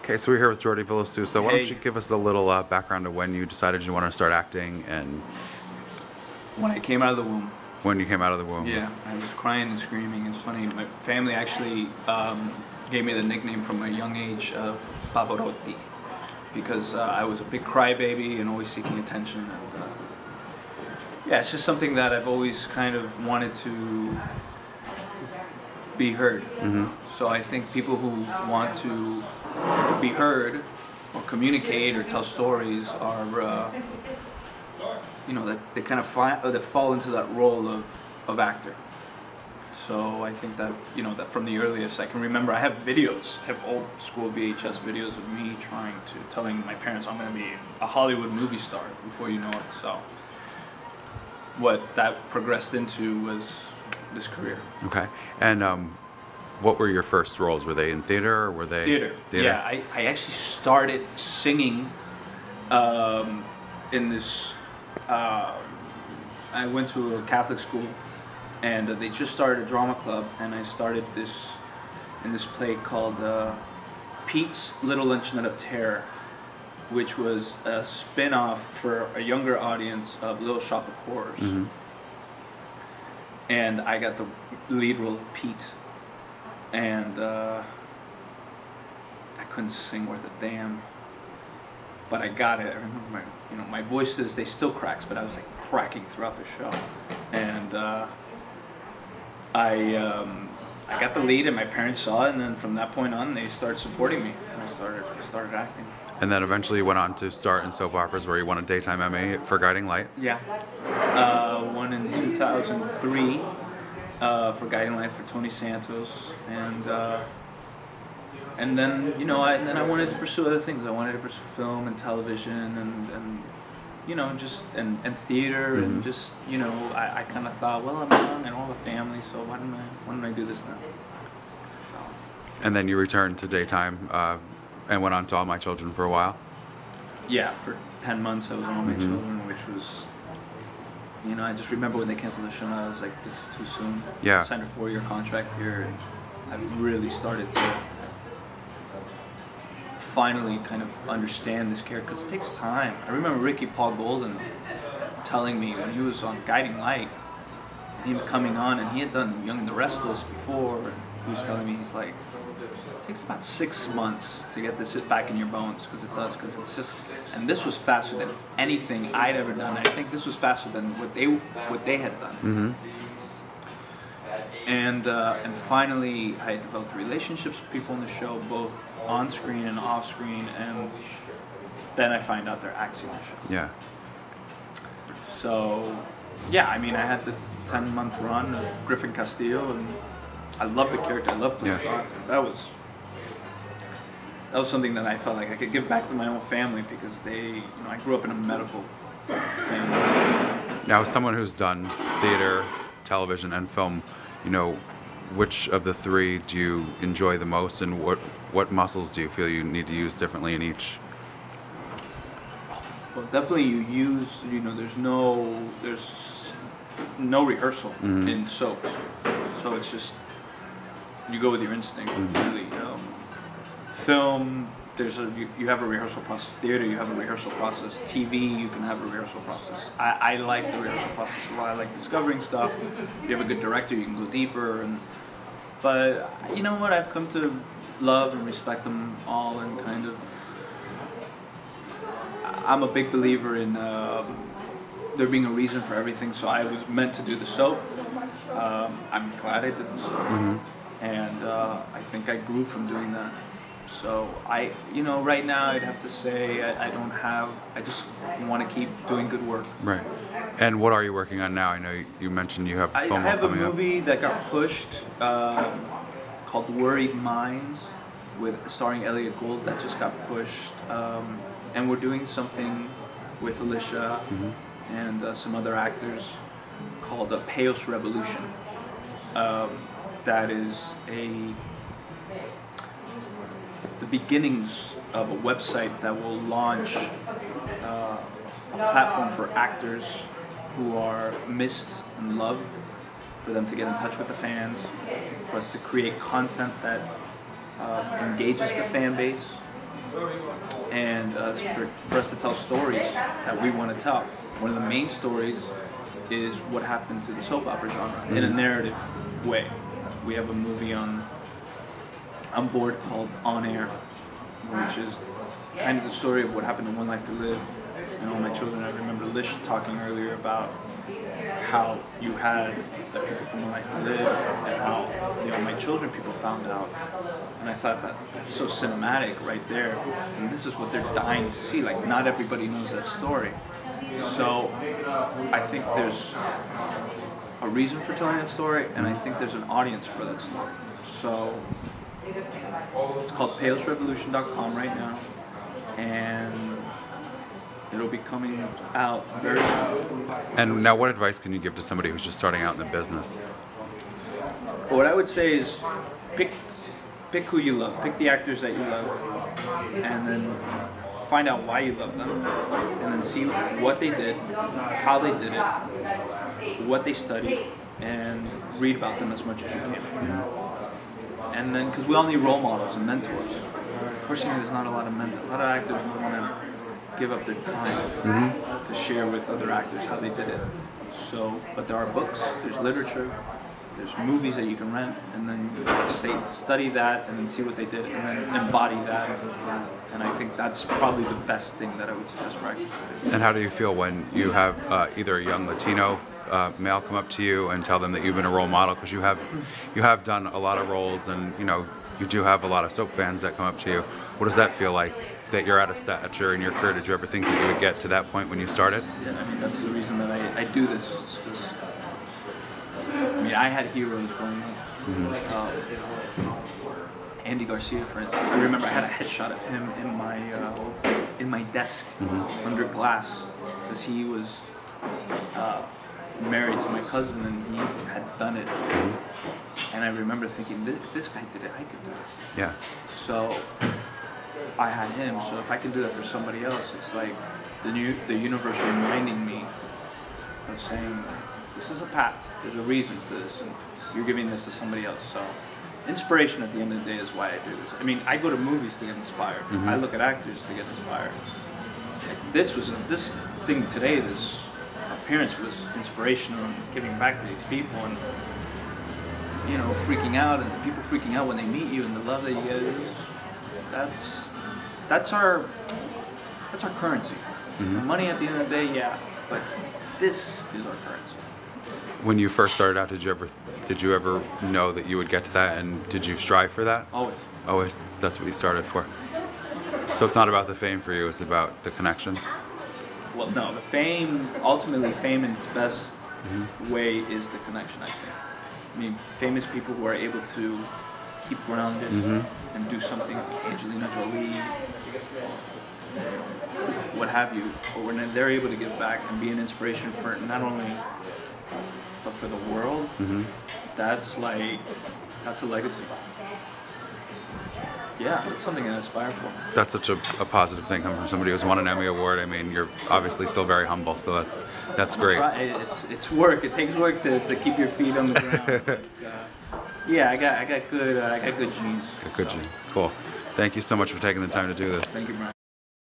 Okay, so we're here with Jordi Vilasuso. Why Hey. don't you give us a little background of when you decided you want to start acting and When I came out of the womb. when you came out of the womb? Yeah, I was crying and screaming. It's funny, my family actually gave me the nickname from a young age of Pavarotti, because I was a big crybaby and always seeking attention. And yeah, it's just something that I've always kind of wanted to be heard. Mm-hmm. So I think people who want to be heard or communicate or tell stories are, you know, that they kind of fall into that role of actor. So I think that, you know, that from the earliest I can remember, I have videos, I have old school VHS videos of me telling my parents I'm going to be a Hollywood movie star before you know it. So what that progressed into was this career. Okay, and what were your first roles? Were they in theater or were they Theater? Yeah, I actually started singing in this. I went to a Catholic school, and they just started a drama club, and I started in this play called Pete's Little Luncheonette of Terror, which was a spin-off for a younger audience of Little Shop of Horrors. Mm-hmm. And I got the lead role of Pete, and I couldn't sing worth a damn, but I got it. I remember my voice to this day still cracks, but I was like cracking throughout the show, and I got the lead, and my parents saw it, and then from that point on, they started supporting me, and I started acting. And then eventually you went on to start in soap operas, where you won a Daytime Emmy for Guiding Light. Yeah, one in 2003 for Guiding Light for Tony Santos, and then I wanted to pursue other things. I wanted to pursue film and television and you know, just and theater. Mm-hmm. And just, you know, I kind of thought, well, I'm young and all the family, so why don't I do this now? So. And then you returned to daytime and went on to All My Children for a while. Yeah, for 10 months I was on All My Mm-hmm. Children, which was, you know, I just remember when they canceled the show, I was like, this is too soon. Yeah. I signed a 4-year contract here, and I really started to finally kind of understand this character, because it takes time. I remember Ricky Paul Golden telling me when he was on Guiding Light, him coming on, and he had done Young and the Restless before, and he was telling me, he's like, it takes about 6 months to get this back in your bones, because it does, because it's just, and this was faster than anything I'd ever done. I think this was faster than what they had done. Mm-hmm. And finally, I developed relationships with people in the show, both on screen and off screen, and then I find out they're acting in the show. Yeah. So, yeah, I mean, I had the 10-month run of Griffin Castillo, and I loved the character. I loved playing Arthur. That was something that I felt like I could give back to my own family, because I grew up in a medical family. Now, as someone who's done theater, television, and film, you know, which of the three do you enjoy the most, and what muscles do you feel you need to use differently in each? Well, definitely you use, you know, there's no rehearsal Mm-hmm. in soaps, so it's just, you go with your instinct. Mm-hmm. Really. Film, you have a rehearsal process. Theater, you have a rehearsal process. TV, you can have a rehearsal process. I like the rehearsal process a lot. I like discovering stuff. If you have a good director, you can go deeper. But you know what? I've come to love and respect them all, and kind of, I'm a big believer in there being a reason for everything. So I was meant to do the soap. I'm glad I did the soap. Mm-hmm. And I think I grew from doing that. So right now I'd have to say I just want to keep doing good work. Right. And what are you working on now? I know you mentioned you have film I have a coming up. movie that got pushed called Worried Minds, starring Elliot Gould, that just got pushed. And we're doing something with Alicia Mm-hmm. and some other actors called Payos Revolution. That is the beginnings of a website that will launch a platform for actors who are missed and loved, for them to get in touch with the fans, for us to create content that engages the fan base, and for us to tell stories that we want to tell. One of the main stories is what happened to the soap opera genre in a narrative way. We have a movie on board called On Air, which is kind of the story of what happened in One Life to Live and All My Children. I remember Lish talking earlier about how you had the people from One Life to Live and how the All My Children people found out. And I thought that's so cinematic right there. And this is what they're dying to see. Like, not everybody knows that story. So I think there's a reason for telling that story, and I think there's an audience for that story. So it's called palesrevolution.com right now, and it'll be coming out very soon. And now, what advice can you give to somebody who's just starting out in the business? What I would say is pick who you love, pick the actors that you love, and then find out why you love them, and then see what they did, how they did it, what they studied, and read about them as much as you can. And then, because we all need role models and mentors. Unfortunately, there's not a lot of actors don't want to give up their time to share with other actors how they did it. So, but there are books, there's literature, there's movies that you can rent, and then study that, and then see what they did, and then embody that. And I think that's probably the best thing that I would suggest for actors to do. And how do you feel when you have either a young Latino male come up to you and tell them that you've been a role model? Because you have done a lot of roles, and you do have a lot of soap fans that come up to you. What does that feel like, that you're at a stature in your career? Did you ever think that you would get to that point when you started? Yeah, I mean, that's the reason that I do this. I mean, I had heroes growing up. Andy Garcia, for instance. I remember I had a headshot of him in my desk under glass, because he was married to my cousin, and he had done it. And I remember thinking, if this guy did it, I could do it. Yeah. So I had him. So if I can do that for somebody else, it's like the universe reminding me of saying, this is a path. There's a reason for this, and you're giving this to somebody else. So inspiration at the end of the day is why I do this. I mean, I go to movies to get inspired. I look at actors to get inspired. Like this thing today, this appearance was inspirational and giving back to these people, and freaking out, and people freaking out when they meet you, and the love that you get. That's our currency. Money at the end of the day, yeah, but this is our currency. When you first started out, did you ever know that you would get to that, and did you strive for that? Always. Always. That's what you started for. So it's not about the fame for you; it's about the connection. Well, no. The fame, ultimately, fame in its best way is the connection. I think. I mean, famous people who are able to keep grounded and do something. Angelina Jolie, what have you, or when they're able to give back and be an inspiration for not only but for the world, that's a legacy. Yeah, it's something I aspire for. That's such a positive thing coming from somebody who's won an Emmy Award. I mean, you're obviously still very humble, so that's great. It's work. It takes work to keep your feet on the ground. But, yeah, I got good genes. Good genes. Cool. Thank you so much for taking the time to do this. Thank you, Brian.